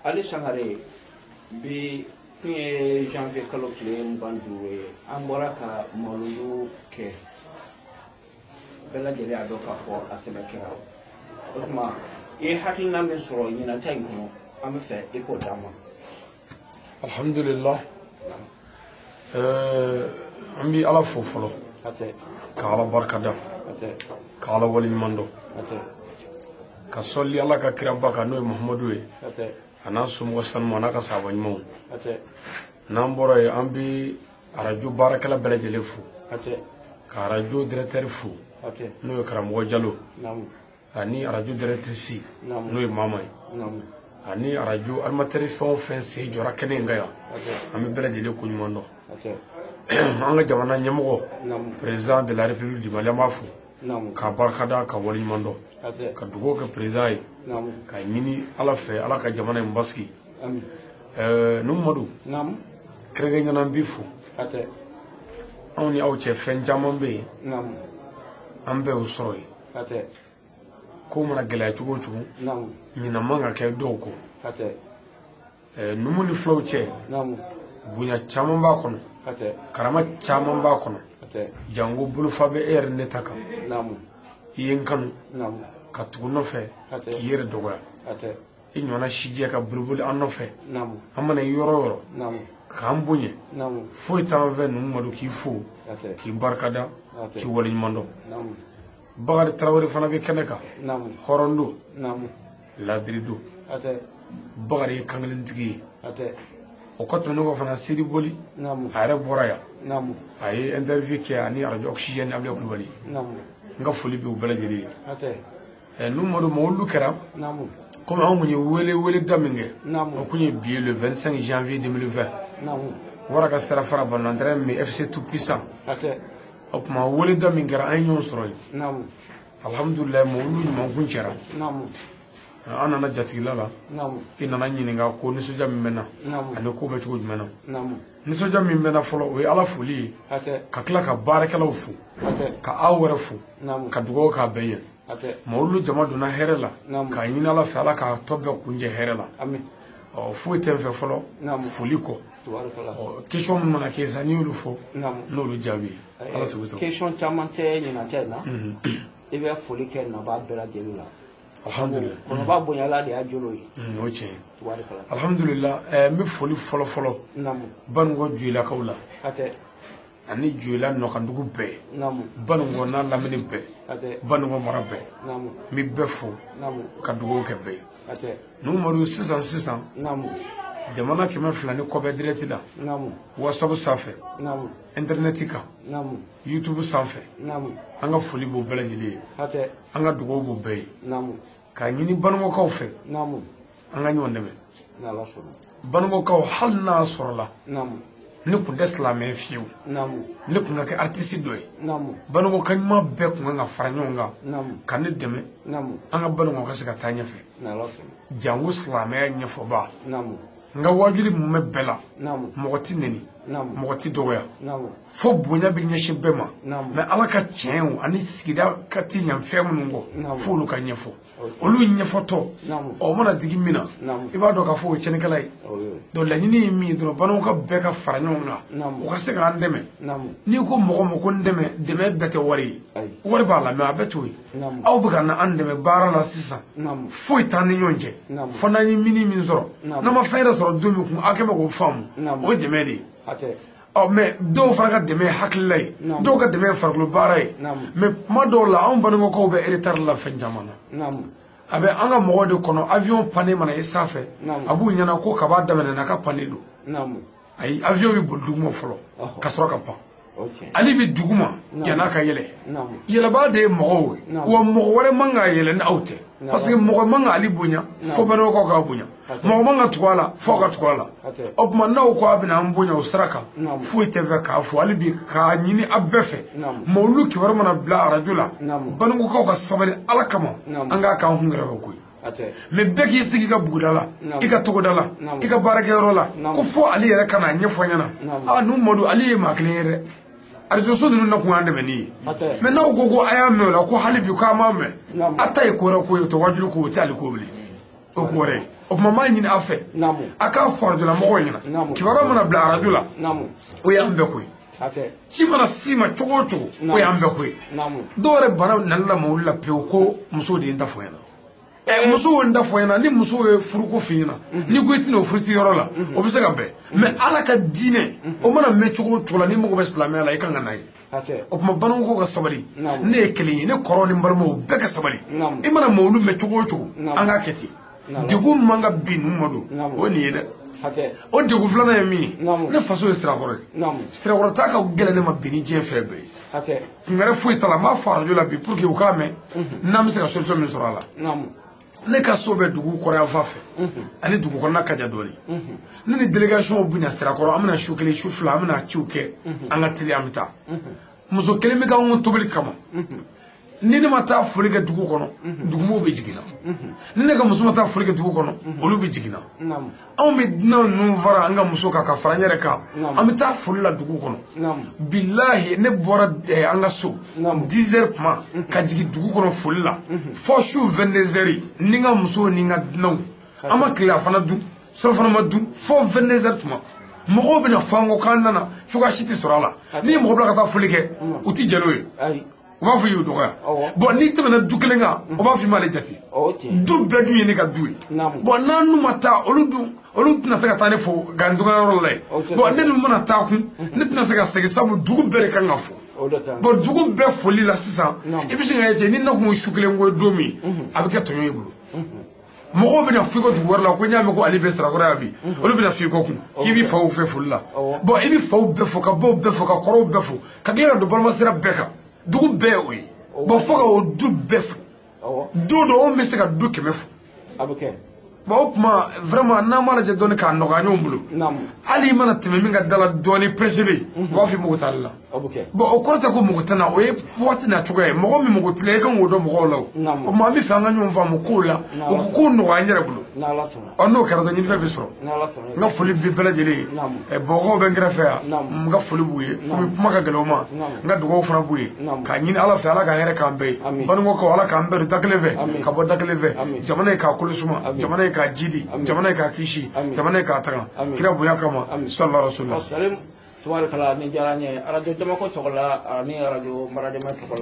Ali Sangare bi janvier kalo tile 22 an bɔra ka Mawludu kɛ bɛɛ lajɛlen a dɔn k'a fɔ a sɛbɛn kɛra o tuma i ye hakilina min sɔrɔ ɲinata in kɔnɔ an bɛ fɛ i k'o d'an ma. Alhamdulillah an bɛ Ala fo fɔlɔ ka Ala barikada ka Ala waleɲuman dɔn ka sɔli Ala ka kiraba kan n'o ye Muhamadu ye a n'a somɔgɔ sanuman a n'a ka sahaba ɲumanw n'an bɔra yen an bɛ arajo baarakɛla bɛɛ lajɛlen fo ka arajo directeur fo n'o ye karamɔgɔ Jalo ani arajo directrice n'o ye Mama ye ani arajo animateur fɛn o fɛn sen jɔra kɛnɛ in kan yan an bɛ bɛɛ lajɛlen ko ɲuman dɔn an ka jamana ɲɛmɔgɔ président de la république du Mali an b'a fo ka barikada ka waleɲuman dɔn ka dugawu kɛ président ye ka ɲini Ala fɛ Ala ka jamana in basigi Numadu kɛrɛnkɛrɛnnenya an b'i fo anw ni aw cɛ fɛn caman bɛ yen an bɛɛ y'o sɔrɔ yen ko mana gɛlɛya cogo o cogo ɲinan man ka kɛ dɔw kɔ numu ni filaw cɛ bonya caman b'a kɔnɔ karama caman b'a kɔnɔ jango bolofa bɛ e yɛrɛ ne ta kan i ye n kanu ka tugu nɔfɛ k'i yɛrɛ dɔgɔya i ɲɔgɔnna sijɛ ka boliboli an nɔfɛ an mana yɔrɔ o yɔrɔ k'an bonya foyi t'an fɛ Numadu k'i fo k'i barikada k'i waleɲuman dɔn Bakari Tarawele fana bɛ kɛnɛ kan hɔrɔn don ladiri don Bakari ye kankelentigi ye o kɔ tɛmɛnen kɔ fana Sidi Boli a yɛrɛ bɔra yan a ye interview kɛ ani arajo Oxygène Abiya Kulubali n ka foli bɛ u bɛɛ lajɛlen ye Numadu Mawludu kɛra komi anw kun ye wele da min kɛ o kun ye bi le 25 janvier 2020 wara ka sira fara Banantɛrɛ mais FC tout puissant o tuma wele da min kɛra an ye ɲɔgɔn sɔrɔ yen alhamdulillah Mawludu ɲuman kun cɛra an nana jatigila la i nana ɲininka ko nisɔndiya min bɛ na ani ko bɛ cogo jumɛn na nisɔndiya min bɛ na fɔlɔ o ye Ala foli ye ka tila ka baarakɛlaw fo ka aw wɛrɛ fo ka dugawu k'a bɛɛ ye Mawludu jama donna hɛrɛ la k'a ɲini Ala fɛ Ala k'a tɔ bɛɛ kunjɛ hɛrɛ la foyi tɛ n fɛ fɔlɔ foli kɔ question minnu mana kɛ sisan n'i y'olu fɔ n'olu jaabi ye Ala sago i sago. Question caman tɛ ɲinatɛ na i bɛ foli kɛ naba bɛɛ lajɛlen la. Alhamdulillah kɔnɔba bonyala de y'a jolo ye o tiɲɛ alhamdulillah n bɛ foli fɔlɔ Banikɔ Joyilakaw la ani Joyila Nɔkandugu bɛɛ Banikɔ n'a lamini bɛɛ Banikɔ mara bɛɛ n bɛ bɛɛ fo ka dugawu kɛ bɛɛ ye Numadu sisan jamana 200 ni kɔ bɛ direct la WhatsApp sanfɛ internet kan YouTube sanfɛ an ka foli b'o bɛɛ lajɛlen ye an ka dugawu b'o bɛɛ ye k'a ɲini Banikɔkaw fɛ an ka ɲɔgɔn dɛmɛ Banikɔkaw hali n'a sɔrɔla ne kun tɛ silamɛ fiyewu ne kun ka kɛ artiste dɔ ye Banikɔka ɲuman bɛɛ kun kan ka fara ɲɔgɔn kan ka ne dɛmɛ an ka Banikɔ ka se ka taa ɲɛfɛ jango silamɛya ɲɛfɔba n ka wajuli mun bɛ bɛɛ la mɔgɔ tɛ neni mɔgɔ tɛ dɔgɔya fo bonya bɛ ɲɛsin bɛɛ ma mais Ala ka tiɲɛw ani sigida ka ti ɲɛ fɛn minnu kɔ fo olu ka ɲɛfɔ olu ɲɛfɔtɔ o mana digi min na i b'a dɔn k'a fɔ o ye tiɲɛnikɛla ye donc laɲini ye min ye dɔrɔn Banikɔka bɛɛ ka fara ɲɔgɔn kan o ka se k'an dɛmɛ n'i ko mɔgɔ ma ko n dɛmɛ bɛɛ tɛ wari ye wari b'a la mais a bɛɛ t'o ye aw bɛ ka na an dɛmɛ baara la sisan foyi t'an ni ɲɔgɔn cɛ fo n'an ye mini min sɔrɔ n'an ma fɛn yɛrɛ sɔrɔ don min kun a kɛ ma k'o faamu o ye dɛmɛ de ye mais dɔw fana ka dɛmɛ ye hakilila ye dɔw ka dɛmɛ ye farikolo baara ye mais kuma dɔw la anw Banikɔkaw bɛ retard la fɛn caman na a bɛ an ka mɔgɔw de kɔnɔ avion panne mana ye sanfɛ a b'u ɲɛna ko kaba daminɛna ka panne don ayi avion bɛ boli duguma fɔlɔ ka sɔrɔ ka pan ale bɛ duguma yan'a ka yɛlɛ yɛlɛbaa de ye mɔgɔw ye wa mɔgɔ wɛrɛ man ka yɛlɛ ni aw tɛ parce que mɔgɔ man ka ale bonya fo Banikɔkaw k'a bonya mɔgɔ man ka tugu a la fo ka tugu a la o tuma n'aw ko a bɛna an bonya o sira kan foyi tɛ fɛ k'a fɔ hali bi k'a ɲini a bɛɛ fɛ Mawludu kibaru mana bila arajo la Banikɔkaw ka sabali Ala kama an k'a k'an kun yɛrɛ fɛ koyi mais bɛɛ k'i sigi i ka buguda la i ka togoda la i ka baarakɛyɔrɔ la ko fo ale yɛrɛ ka n'a ɲɛfɔ ɲɛna Numadu ale ye maa kelen ye dɛ arajo ninnu na kun y'an dɛmɛ ni ye mais n'aw ko a y'a mɛn o la ko hali bi k'an m'a mɛn a ta ye ko wɛrɛ ko ye o tɛ wajulu ko o tɛ hali ko bilen o ko wɛrɛ o mama ɲini a fɛ a k'a fɔ arajula mɔgɔw ɲɛna kibaruya mana bila arajo la o y'an bɛɛ koyi ci mana s'i ma cogo o cogo o y'an bɛɛ koyi dɔw yɛrɛ bana nali la mawuli la pewu ko muso de ye n ta fɔ ɲɛna muso ye n ta fɔ ɲɛna ni muso ye furuko f'i ɲɛna ni ko i tɛna o furuti yɔrɔ la o bɛ se ka bɛn mɛ ala ka diinɛ o mana mɛn cogo o cogo la ni mago bɛ silamɛya la i kan ka n'a ye o tuma bamananw ka sabali ne ye kelen ye ne kɔrɔ ni balimaw bɛɛ ka sabali i mana mawulu mɛn cogo o cogo an k'a kɛ ten degun man ka bin ninnu ma don o ye nin ye dɛ o degun filanan ye min ye ne faso ye sirakɔrɔ ye sirakɔrɔ t'a ka gɛlɛn ne ma bin ni diɲɛ fɛn bɛɛ ye kun wɛrɛ foyi t'a la n b'a fɔ arajo la bi pour que u k'a mɛn n'an bɛ se ka solution min sɔrɔ a la ne ka so bɛ dugu kɔrɔ yan fan fɛ ani dugu kɔnɔna ka jan dɔɔnin ne ni délégation bɛ na sirakɔrɔ an bɛna su kelen su fila an bɛna ciw kɛ an ka teli an bɛ taa muso kelen bɛ k'anw ka tobili kama ni ne ma taa foli kɛ dugu kɔnɔ dugumɔgɔw bɛ jigin na ni ne ka muso ma taa foli kɛ dugu kɔnɔ olu bɛ jigin na anw bɛ dunan ninnu fara an ka muso kan ka fara n yɛrɛ kan an bɛ taa foli la dugu kɔnɔ bilahi ne bɔra an ka so 10 heures tuma ka jigin dugu kɔnɔ foli la fɔ su 22 heures ni n ka muso ni n ka dunanw an ma tile a fana dun sɔrɔ fana ma dun fɔ 22 heures tuma mɔgɔw bɛ na fɔ an kɔ k'an nana cogoya si tɛ sɔrɔ a la n'i ye mɔgɔ bila ka taa foli kɛ u tɛ jɛ n'o ye o b'a fɔ i y'o dɔgɔya bɔn n'i tɛmɛna du kelen kan o b'a fɔ i m'ale jate du bɛɛ dun ye ne ka du ye bɔn n'an n'u ma taa olu tɛna se ka taa ne fo ka n dɔgɔyɔrɔ la ye bɔn ne dun mana taa kun ne tɛna se ka segin sabu dugu bɛɛ de kan ka fo bɔn dugu bɛɛ foli la sisan i bɛ se ka ye ten ni ne kun ye su kelen ko ye don min a bɛ kɛ tɔɲɔ i bolo mɔgɔw bɛna f'i kɔ dugu wɛrɛ la ko n y'a mɛn ko ale bɛ sirakɔrɔ yan bi olu bɛna f'i kɔ kun k'i bɛ faw fɛ foli la bɔn i bɛ faw bɛɛ fo ka baw bɛɛ fo ka kɔrɔw bɛɛ fo ka tila ka don balimasira bɛɛ kan dugu bɛɛ o ye bɔn fo ka o du bɛɛ fo don dɔ anw bɛ se ka du 100 fo bon o tuma vraiment n'an m'a lajɛ dɔɔni k'a nɔgɔya ɲɔgɔn bolo hali i mana tɛmɛ min ka da la dɔɔni pressé bɛ yen u b'a fɔ i mago t'ale la bon o kɔrɔ tɛ ko mago tɛ n na o ye waati n'a cogoya ye mɔgɔ min mago t'i la i kan k'o dɔn mɔgɔw la o tuma an bɛ fɛ an ka ɲɔgɔn faamu kow la o ko kow nɔgɔya n yɛrɛ bolo ɔ n'o kɛra dɔrɔn ɲinifɛn bɛ sɔrɔ n ka foli bɛ bɛɛ lajɛlen ye bɔgɔw bɛ n kɛrɛfɛ yan n ka foli b'u ye komi kuma ka gɛlɛn o ma n ka dugawu fana b'u ye k'a ɲini ala fɛ ala ka hɛrɛ k'an bɛɛ ye banikɔkaw ala k'an bɛɛ don da kelen fɛ ka bɔ da kelen fɛ jamana ye k'a kolo suma jamana ye k'a jidi jamana ye k'a kisi jamana ye k'a taga kira bonya kama sallallahu alaihi wasallam tubaarikala ni diyara n ye arajo Jamako tɔgɔ la ani arajo Maradema tɔgɔ la